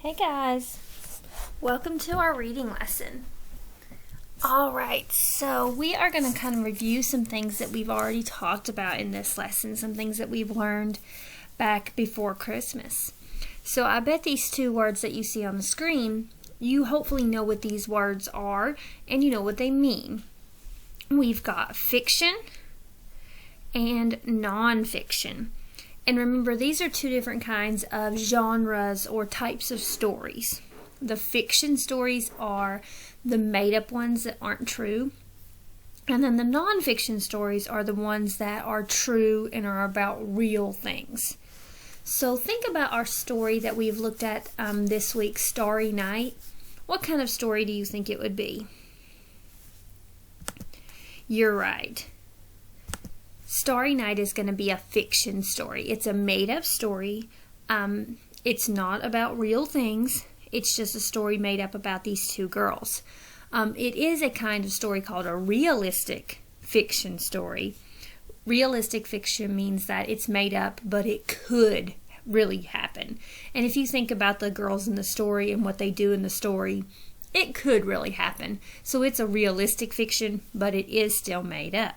Hey guys, welcome to our reading lesson. Alright, so we are going to kind of review some things that we've already talked about in this lesson, some things that we've learned back before Christmas. So I bet these two words that you see on the screen, you hopefully know what these words are and you know what they mean. We've got fiction and non-fiction. And remember, these are two different kinds of genres or types of stories. The fiction stories are the made-up ones that aren't true. And then the non-fiction stories are the ones that are true and are about real things. So think about our story that we've looked at this week, Starry Night. What kind of story do you think it would be? You're right. Starry Night is going to be a fiction story. It's a made-up story. It's not about real things. It's just a story made up about these two girls. It is a kind of story called a realistic fiction story. Realistic fiction means that it's made up, but it could really happen. And if you think about the girls in the story and what they do in the story, it could really happen. So it's a realistic fiction, but it is still made up.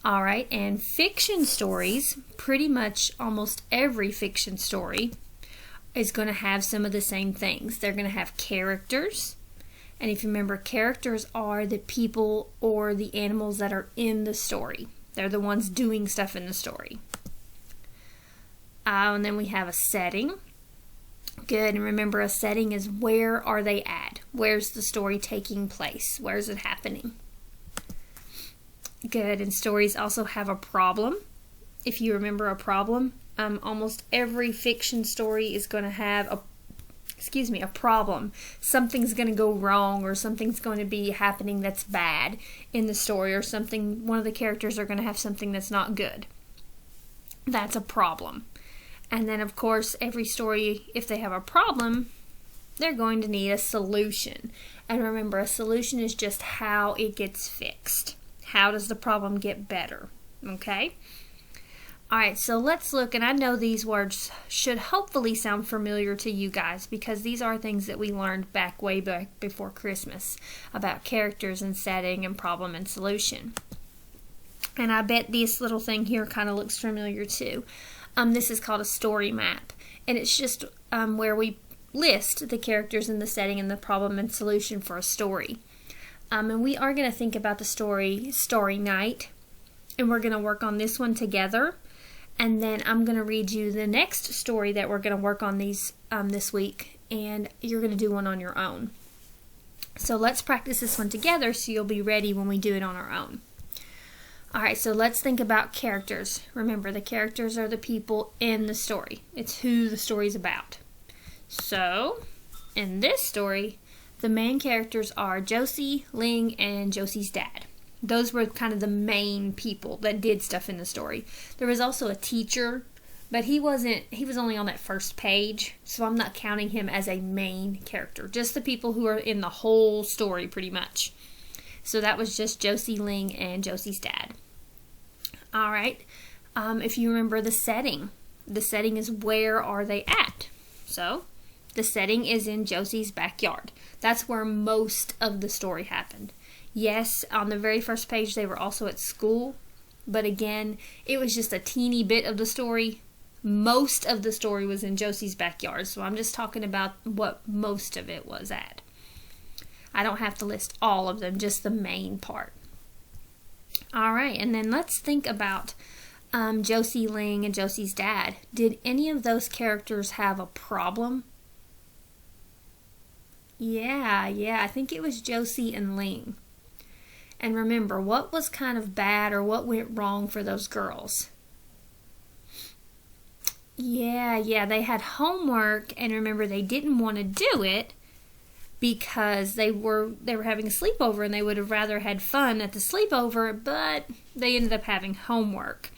Alright, and fiction stories, pretty much almost every fiction story is going to have some of the same things. They're going to have characters, and if you remember, characters are the people or the animals that are in the story. They're the ones doing stuff in the story. And then we have a setting. Good, and remember, a setting is where are they at? Where's the story taking place? Where's it happening? Good, and stories also have a problem. If you remember a problem, almost every fiction story is going to have a problem. Something's going to go wrong, or something's going to be happening that's bad in the story, or something. One of the characters are going to have something that's not good. That's a problem. And then, of course, every story, if they have a problem, they're going to need a solution. And remember, a solution is just how it gets fixed. How does the problem get better? Okay? Alright, so let's look, and I know these words should hopefully sound familiar to you guys because these are things that we learned way back before Christmas about characters and setting and problem and solution. And I bet this little thing here kind of looks familiar too. This is called a story map, and it's just where we list the characters and the setting and the problem and solution for a story. And we are going to think about the story Starry Night, and we're going to work on this one together. And then I'm going to read you the next story that we're going to work on this week, and you're going to do one on your own. So let's practice this one together so you'll be ready when we do it on our own. Alright, so let's think about characters. Remember, the characters are the people in the story. It's who the story's about. So, in this story, the main characters are Josie, Ling, and Josie's dad. Those were kind of the main people that did stuff in the story. There was also a teacher, but he was only on that first page, so I'm not counting him as a main character. Just the people who are in the whole story, pretty much. So that was just Josie, Ling, and Josie's dad. Alright, if you remember the setting is where are they at? So, the setting is in Josie's backyard. That's where most of the story happened. Yes, on the very first page they were also at school, but again, it was just a teeny bit of the story. Most of the story was in Josie's backyard, so I'm just talking about what most of it was at. I don't have to list all of them, just the main part. Alright, and then let's think about Josie, Ling, and Josie's dad. Did any of those characters have a problem? Yeah, I think it was Josie and Ling. And remember, what was kind of bad or what went wrong for those girls? Yeah, they had homework, and remember, they didn't want to do it because they were having a sleepover, and they would have rather had fun at the sleepover, but they ended up having homework.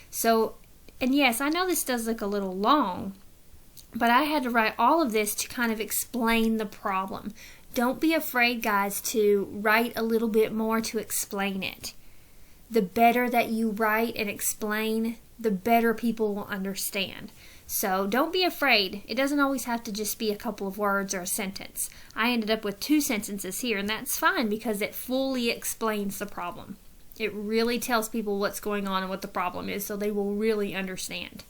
So, and yes, I know this does look a little long, but I had to write all of this to kind of explain the problem. Don't be afraid, guys, to write a little bit more to explain it. The better that you write and explain, the better people will understand. So don't be afraid. It doesn't always have to just be a couple of words or a sentence. I ended up with 2 sentences here, and that's fine because it fully explains the problem. It really tells people what's going on and what the problem is, so they will really understand.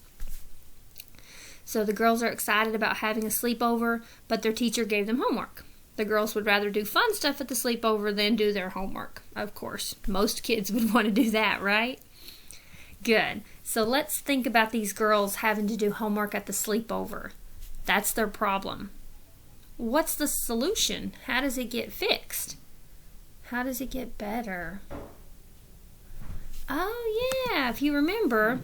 So the girls are excited about having a sleepover, but their teacher gave them homework. The girls would rather do fun stuff at the sleepover than do their homework. Of course, most kids would want to do that, right? Good. So let's think about these girls having to do homework at the sleepover. That's their problem. What's the solution? How does it get fixed? How does it get better? Oh yeah, if you remember,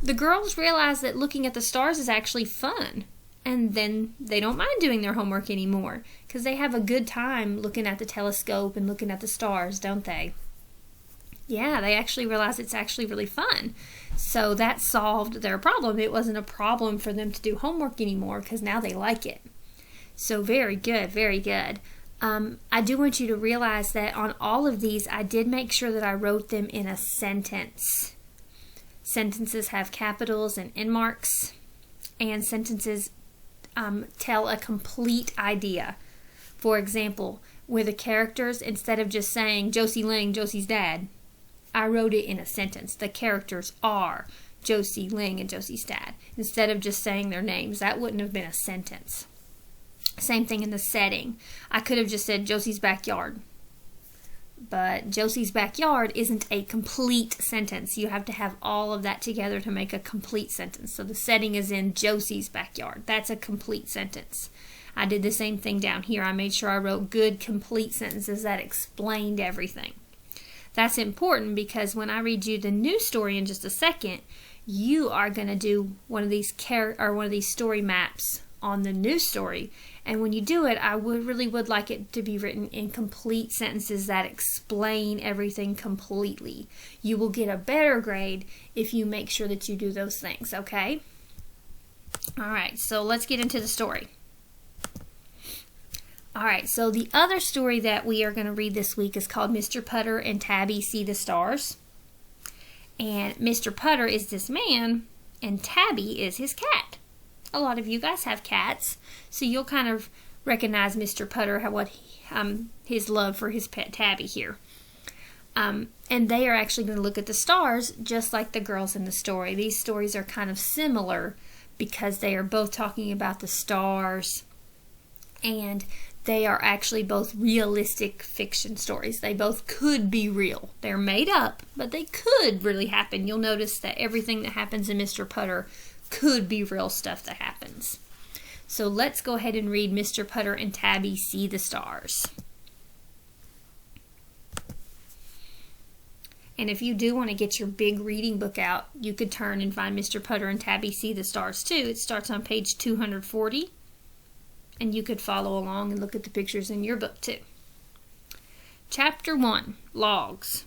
the girls realize that looking at the stars is actually fun. And then they don't mind doing their homework anymore because they have a good time looking at the telescope and looking at the stars, don't they? Yeah, they actually realize it's actually really fun. So that solved their problem. It wasn't a problem for them to do homework anymore because now they like it. So very good, very good. I do want you to realize that on all of these, I did make sure that I wrote them in a sentence. Sentences have capitals and end marks, and sentences tell a complete idea. For example, with the characters, instead of just saying Josie Ling, Josie's dad, I wrote it in a sentence. The characters are Josie Ling and Josie's dad. Instead of just saying their names, that wouldn't have been a sentence. Same thing in the setting. I could have just said Josie's backyard. But Josie's backyard isn't a complete sentence. You have to have all of that together to make a complete sentence. So the setting is in Josie's backyard. That's a complete sentence. I did the same thing down here. I made sure I wrote good, complete sentences that explained everything. That's important because when I read you the new story in just a second, you are going to do one of these story maps on the new story. And when you do it, I really would like it to be written in complete sentences that explain everything completely. You will get a better grade if you make sure that you do those things, okay? Alright, so let's get into the story. Alright, so the other story that we are going to read this week is called Mr. Putter and Tabby See the Stars. And Mr. Putter is this man, and Tabby is his cat. A lot of you guys have cats, so you'll kind of recognize Mr. Putter, his love for his pet Tabby here. And they are actually going to look at the stars just like the girls in the story. These stories are kind of similar because they are both talking about the stars, and they are actually both realistic fiction stories. They both could be real. They're made up, but they could really happen. You'll notice that everything that happens in Mr. Putter could be real stuff that happens. So let's go ahead and read Mr. Putter and Tabby See the Stars. And if you do want to get your big reading book out, you could turn and find Mr. Putter and Tabby See the Stars too. It starts on page 240. And you could follow along and look at the pictures in your book too. Chapter 1, Logs.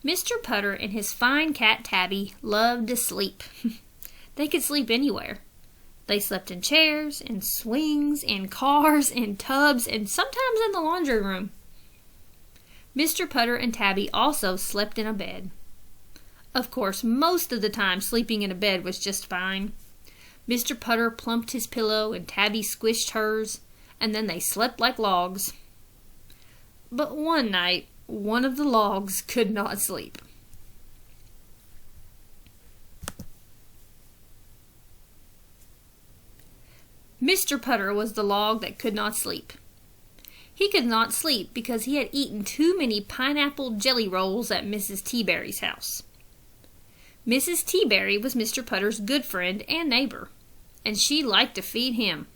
Mr. Putter and his fine cat Tabby loved to sleep. They could sleep anywhere. They slept in chairs, in swings, in cars, in tubs, and sometimes in the laundry room. Mr. Putter and Tabby also slept in a bed. Of course, most of the time sleeping in a bed was just fine. Mr. Putter plumped his pillow and Tabby squished hers, and then they slept like logs. But one night, one of the logs could not sleep. Mr. Putter was the log that could not sleep. He could not sleep because he had eaten too many pineapple jelly rolls at Mrs. Teaberry's house. Mrs. Teaberry was Mr. Putter's good friend and neighbor, and she liked to feed him.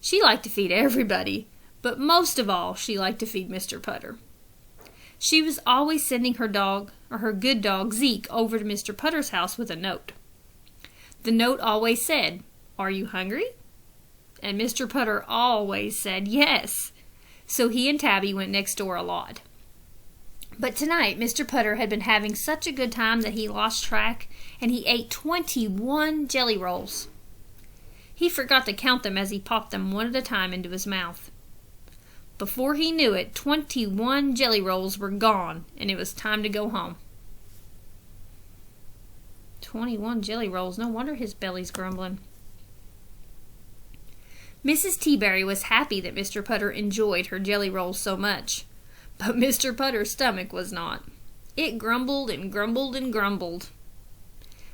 She liked to feed everybody, but most of all, she liked to feed Mr. Putter. She was always sending her good dog Zeke over to Mr. Putter's house with a note. The note always said, "Are you hungry?" And Mr. Putter always said yes. So he and Tabby went next door a lot. But tonight, Mr. Putter had been having such a good time that he lost track, and he ate 21 jelly rolls. He forgot to count them as he popped them one at a time into his mouth. Before he knew it, 21 jelly rolls were gone, and it was time to go home. 21 jelly rolls. No wonder his belly's grumbling. Mrs. Tea-Berry was happy that Mr. Putter enjoyed her jelly rolls so much. But Mr. Putter's stomach was not. It grumbled and grumbled and grumbled.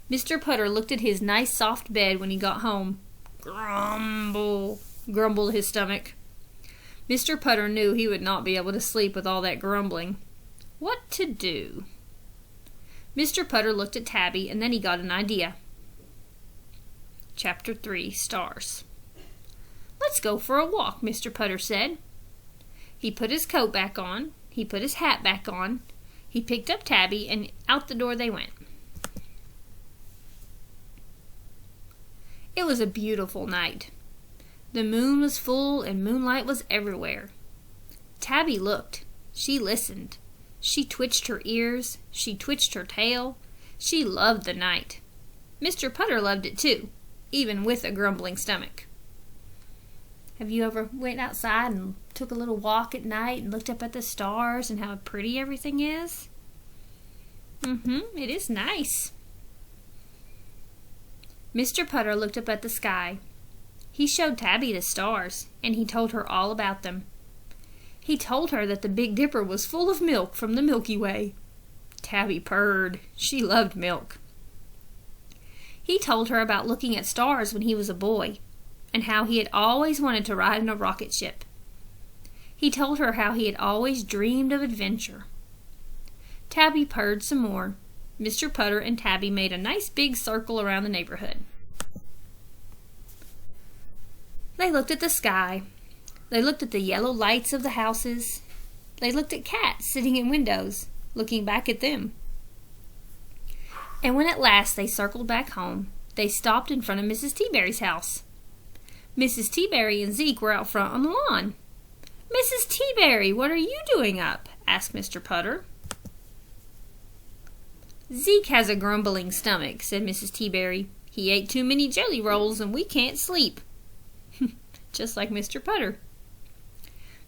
Mr. Putter looked at his nice soft bed when he got home. Grumble, grumbled his stomach. Mr. Putter knew he would not be able to sleep with all that grumbling. What to do? Mr. Putter looked at Tabby, and then he got an idea. Chapter 3, Stars. Let's go for a walk, Mr. Putter said. He put his coat back on. He put his hat back on. He picked up Tabby, and out the door they went. It was a beautiful night. The moon was full, and moonlight was everywhere. Tabby looked. She listened. She twitched her ears. She twitched her tail. She loved the night. Mr. Putter loved it too, even with a grumbling stomach. Have you ever went outside and took a little walk at night and looked up at the stars and how pretty everything is? It is nice. Mr. Putter looked up at the sky. He showed Tabby the stars, and he told her all about them. He told her that the Big Dipper was full of milk from the Milky Way. Tabby purred. She loved milk. He told her about looking at stars when he was a boy, and how he had always wanted to ride in a rocket ship. He told her how he had always dreamed of adventure. Tabby purred some more. Mr. Putter and Tabby made a nice big circle around the neighborhood. They looked at the sky. They looked at the yellow lights of the houses. They looked at cats sitting in windows, looking back at them. And when at last they circled back home, they stopped in front of Mrs. Tea-Berry's house. Mrs. Tea-Berry and Zeke were out front on the lawn. "Mrs. Tea-Berry, what are you doing up?" asked Mr. Putter. "Zeke has a grumbling stomach," said Mrs. Tea-Berry. "He ate too many jelly rolls and we can't sleep." Just like Mr. Putter.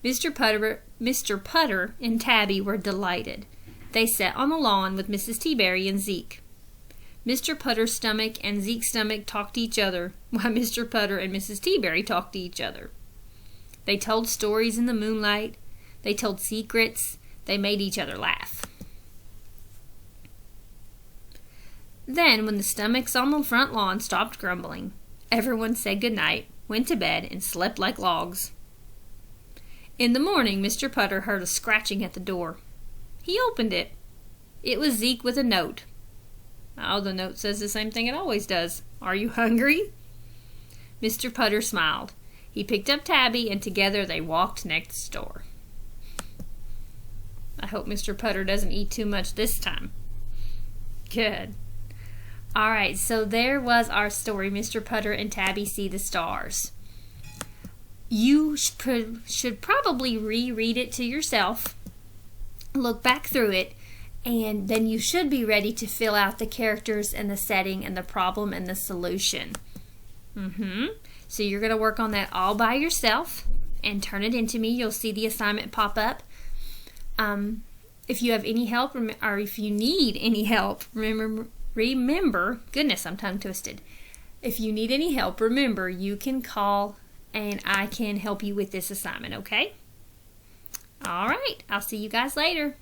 Mr. Putter and Tabby were delighted. They sat on the lawn with Mrs. Tea-Berry and Zeke. Mr. Putter's stomach and Zeke's stomach talked to each other, while Mr. Putter and Mrs. Tea-Berry talked to each other. They told stories in the moonlight. They told secrets. They made each other laugh. Then, when the stomachs on the front lawn stopped grumbling, everyone said good night, went to bed, and slept like logs. In the morning, Mr. Putter heard a scratching at the door. He opened it. It was Zeke with a note. Oh, the note says the same thing it always does. "Are you hungry?" Mr. Putter smiled. He picked up Tabby, and together they walked next door. I hope Mr. Putter doesn't eat too much this time. Good. Alright, so there was our story, Mr. Putter and Tabby See the Stars. You should probably reread it to yourself, look back through it, and then you should be ready to fill out the characters and the setting and the problem and the solution. So you're going to work on that all by yourself and turn it into me. You'll see the assignment pop up. If you have any help, or if you need any help, remember, goodness, I'm tongue twisted. If you need any help, remember, you can call and I can help you with this assignment, okay? All right, I'll see you guys later.